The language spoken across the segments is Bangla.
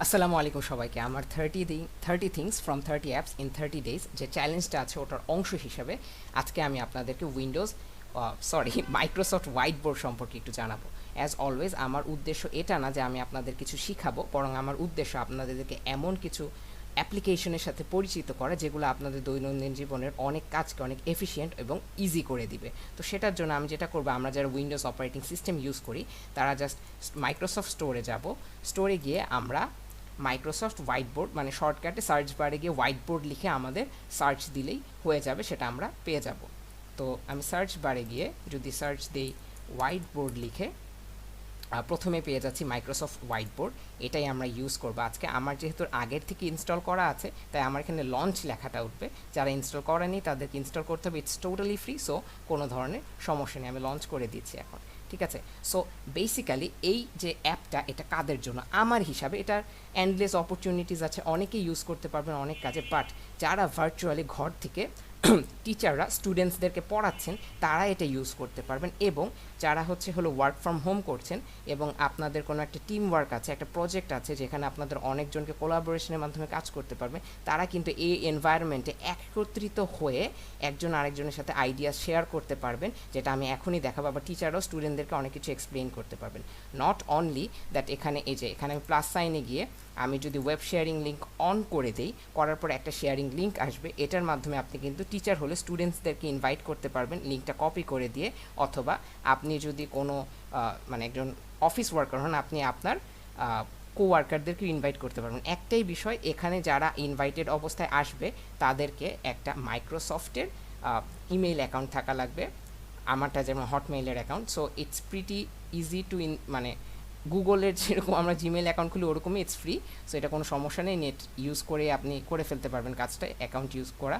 আসসালামু আলাইকুম সবাইকে। আমার 30 things from 30 apps in 30 days যে চ্যালেঞ্জটা আছে ওটার অংশ হিসাবে আজকে আমি আপনাদেরকে মাইক্রোসফট হোয়াইট বোর্ড সম্পর্কে একটু জানাবো। অ্যাজ অলওয়েজ আমার উদ্দেশ্য এটা না যে আমি আপনাদের কিছু শিখাবো, বরং আমার উদ্দেশ্য আপনাদেরকে এমন কিছু অ্যাপ্লিকেশনের সাথে পরিচিত করা যেগুলো আপনাদের দৈনন্দিন জীবনের অনেক কাজকে অনেক এফিশিয়েন্ট এবং ইজি করে দিবে। তো সেটার জন্য আমি যেটা করবো, আমরা যারা উইন্ডোজ অপারেটিং সিস্টেম ইউজ করি তারা জাস্ট মাইক্রোসফট স্টোরে যাব। স্টোরে গিয়ে আমরা মাইক্রোসফট হোয়াইট বোর্ড মানে শর্টকাটে সার্চ বারে গিয়ে হোয়াইট বোর্ড লিখে আমাদের সার্চ দিলেই হয়ে যাবে, সেটা আমরা পেয়ে যাব। তো আমি সার্চ বারে গিয়ে যদি সার্চ দিই হোয়াইট বোর্ড লিখে প্রথমে পেয়ে যাচ্ছি মাইক্রোসফট হোয়াইট বোর্ড। এটাই আমরা ইউজ করবো আজকে। আমার যেহেতু আগের থেকে ইনস্টল করা আছে তাই আমার এখানে লঞ্চ লেখাটা উঠবে। যারা ইনস্টল করেনি তাদেরকে ইনস্টল করতে হবে। ইটস টোটালি ফ্রি, সো কোনো ধরনের সমস্যা নেই। আমি লঞ্চ করে দিচ্ছি এখন, ঠিক আছে। সো বেসিক্যালি এই যে অ্যাপটা এটা কাদের জন্য? আমার হিসাবে এটার এন্ডলেস অপরচুনিটিস আছে, অনেকে ইউজ করতে পারবেন অনেক কাজে। বাট যারা ভার্চুয়ালি ঘর থেকে টিচাররা স্টুডেন্টসদেরকে পড়াচ্ছেন তারা এটা ইউজ করতে পারবেন, এবং যারা হলো ওয়ার্ক ফ্রম হোম করছেন এবং আপনাদের কোনো একটা টিম ওয়ার্ক আছে, একটা প্রজেক্ট আছে যেখানে আপনাদের অনেকজনকে কোলাবোরেশনের মাধ্যমে কাজ করতে পারবেন, তারা কিন্তু এই এনভায়রনমেন্টে একত্রিত হয়ে একজন আরেকজনের সাথে আইডিয়া শেয়ার করতে পারবেন, যেটা আমি এখনই দেখাবো। আবার টিচাররাও স্টুডেন্টদেরকে অনেক কিছু এক্সপ্লেইন করতে পারবেন। নট অনলি দ্যাট, এখানে এখানে আমি প্লাস সাইনে গিয়ে আমি যদি ওয়েব শেয়ারিং লিঙ্ক অন করে দিই, করার পর একটা শেয়ারিং লিঙ্ক আসবে। এটার মাধ্যমে আপনি কিন্তু টিচার হলে স্টুডেন্টসদেরকে ইনভাইট করতে পারবেন লিঙ্কটা কপি করে দিয়ে, অথবা আপনি যদি কোনো মানে একজন অফিস ওয়ার্কার হন, আপনি আপনার কোওয়ার্কারদেরকে ইনভাইট করতে পারবেন। একটাই বিষয়, এখানে যারা ইনভাইটেড অবস্থায় আসবে তাদেরকে একটা মাইক্রোসফটের ইমেইল অ্যাকাউন্ট থাকা লাগবে। আমারটা যেমন হটমেইলের account. So it's pretty easy to মানে গুগলের যেরকম আমরা জিমেল অ্যাকাউন্ট খুলি ওরকমই ইটস ফ্রি। সো এটা কোনো সমস্যা নেই, নেট ইউজ করে আপনি করে ফেলতে পারবেন কাজটা, অ্যাকাউন্ট ইউজ করা।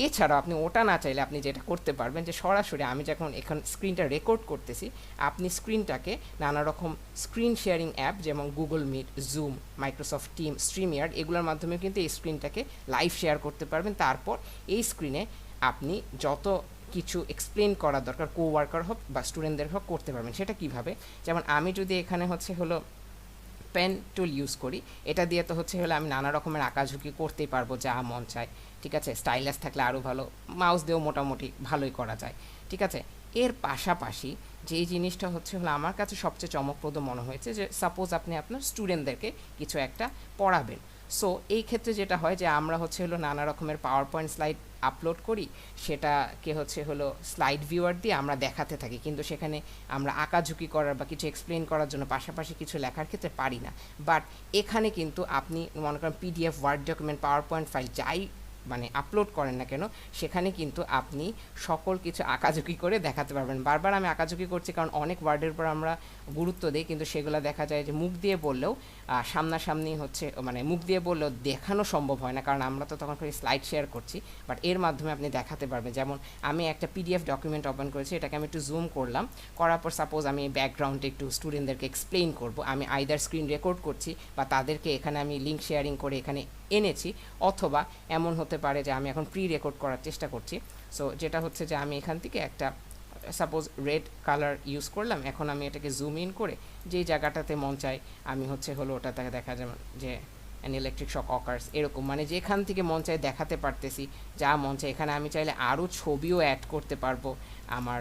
এছাড়াও আপনি ওটা না চাইলে আপনি যেটা করতে পারবেন যে সরাসরি আমি যখন এখন স্ক্রিনটা রেকর্ড করতেছি, আপনি স্ক্রিনটাকে নানা রকম স্ক্রিন শেয়ারিং অ্যাপ যেমন Google Meet, Zoom, Microsoft Team, StreamYard এগুলোর মাধ্যমে কিন্তু এই স্ক্রিনটাকে লাইভ শেয়ার করতে পারবেন। তারপর এই স্ক্রিনে আপনি যত কিছু এক্সপ্লেন করার দরকার কোওয়ার্কার হোক বা স্টুডেন্টদের হোক করতে পারবেন। সেটা কিভাবে? যেমন আমি যদি এখানে হলো পেন টুল ইউজ করি, এটা দিয়ে তো আমি নানা রকমের আঁকাঝুঁকি করতেই পারবো যা মন চায়, ঠিক আছে। স্টাইলাস থাকলে আরও ভালো, মাউস দিয়েও মোটামুটি ভালোই করা যায়, ঠিক আছে। এর পাশাপাশি যেই জিনিসটা আমার কাছে সবচেয়ে চমকপ্রদ মনে হয়েছে, যে সাপোজ আপনি আপনার স্টুডেন্টদেরকে কিছু একটা পড়াবেন। সো এই ক্ষেত্রে যেটা হয় যে আমরা নানা রকমের পাওয়ার পয়েন্ট স্লাইড আপলোড করি, সেটাকে স্লাইড ভিউয়ার দিয়ে আমরা দেখাতে থাকি, কিন্তু সেখানে আমরা আঁকাঝুঁকি করার বা কিছু এক্সপ্লেন করার জন্য পাশাপাশি কিছু লেখার ক্ষেত্রে পারি না। বাট এখানে কিন্তু আপনি মনে করেন PDF, word document, PowerPoint file যাই মানে আপলোড করেন না কেন, সেখানে কিন্তু আপনি সকল কিছু আঁকাঝুঁকি করে দেখাতে পারবেন। বারবার আমি আঁকাঝুঁকি করছি কারণ অনেক ওয়ার্ডের উপর আমরা গুরুত্ব দিই, কিন্তু সেগুলো দেখা যায় যে মুখ দিয়ে বললেও সামনাসামনি মানে মুখ দিয়ে বললেও দেখানো সম্ভব হয় না, কারণ আমরা তো তখন স্লাইড শেয়ার করছি। বাট এর মাধ্যমে আপনি দেখাতে পারবেন। যেমন আমি একটা পিডিএফ ডকুমেন্ট ওপেন করেছি, এটাকে আমি একটু জুম করলাম, করার পর সাপোজ আমি ব্যাকগ্রাউন্ডে একটু স্টুডেন্টদেরকে এক্সপ্লেইন করব, আমি আইদার স্ক্রিন রেকর্ড করছি বা তাদেরকে এখানে আমি লিঙ্ক শেয়ারিং করে এখানে এনেছি, অথবা এমন হতে পারে যে আমি এখন প্রি রেকর্ড করার চেষ্টা করছি। সো যেটা যে আমি এখান থেকে একটা সাপোজ রেড কালার ইউজ করলাম, এখন আমি এটাকে জুম ইন করে যেই জায়গাটাতে মন চাই আমি ওটাতে দেখা যাবে যে অ্যান ইলেকট্রিক শক অকার্স, এরকম মানে যেখান থেকে মন চাই দেখাতে পারতেছি যা মন চাই। এখানে আমি চাইলে আরও ছবিও অ্যাড করতে পারবো, আমার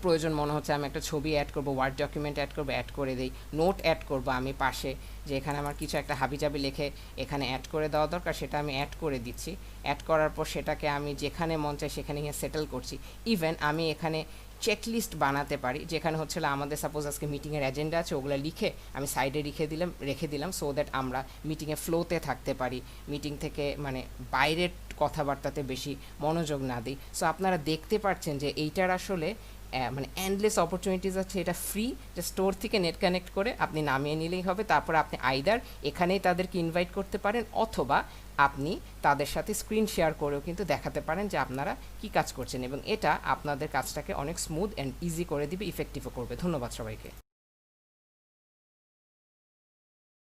প্রয়োজন মনে হচ্ছে আমি একটা ছবি অ্যাড করব, ওয়ার্ড ডকুমেন্ট অ্যাড করব, অ্যাড করে দিই। নোট অ্যাড করব আমি পাশে, যে এখানে আমার কিছু একটা হাবিজাবি লিখে এখানে অ্যাড করে দেওয়া দরকার, সেটা আমি অ্যাড করে দিচ্ছি। অ্যাড করার পর সেটাকে আমি যেখানে মন চাই সেখানে গিয়ে সেটেল করছি। ইভেন আমি এখানে চেকলিস্ট বানাতে পারি, যেখানে আমাদের সাপোজ আজকে মিটিংয়ের এজেন্ডা আছে, ওগুলো লিখে আমি সাইডে রেখে দিলাম, সো দ্যাট আমরা মিটিংয়ে ফ্লোতে থাকতে পারি, মিটিং থেকে মানে বাইরের কথাবার্তাতে বেশি মনোযোগ না দিই। সো আপনারা দেখতে পাচ্ছেন যে এইটার মানে এন্ডলেস অপরচুনিটিস আছে। এটা ফ্রি, যে স্টোর থেকে নেট কানেক্ট করে আপনি নামিয়ে নিলেই হবে। তারপর আপনি আইদার এখানেই তাদেরকে ইনভাইট করতে পারেন, অথবা আপনি তাদের সাথে স্ক্রিন শেয়ার করেও কিন্তু দেখাতে পারেন যে আপনারা কি কাজ করছেন, এবং এটা আপনাদের কাজটাকে অনেক স্মুথ অ্যান্ড ইজি করে দিবে, ইফেক্টিভও করবে। ধন্যবাদ সবাইকে।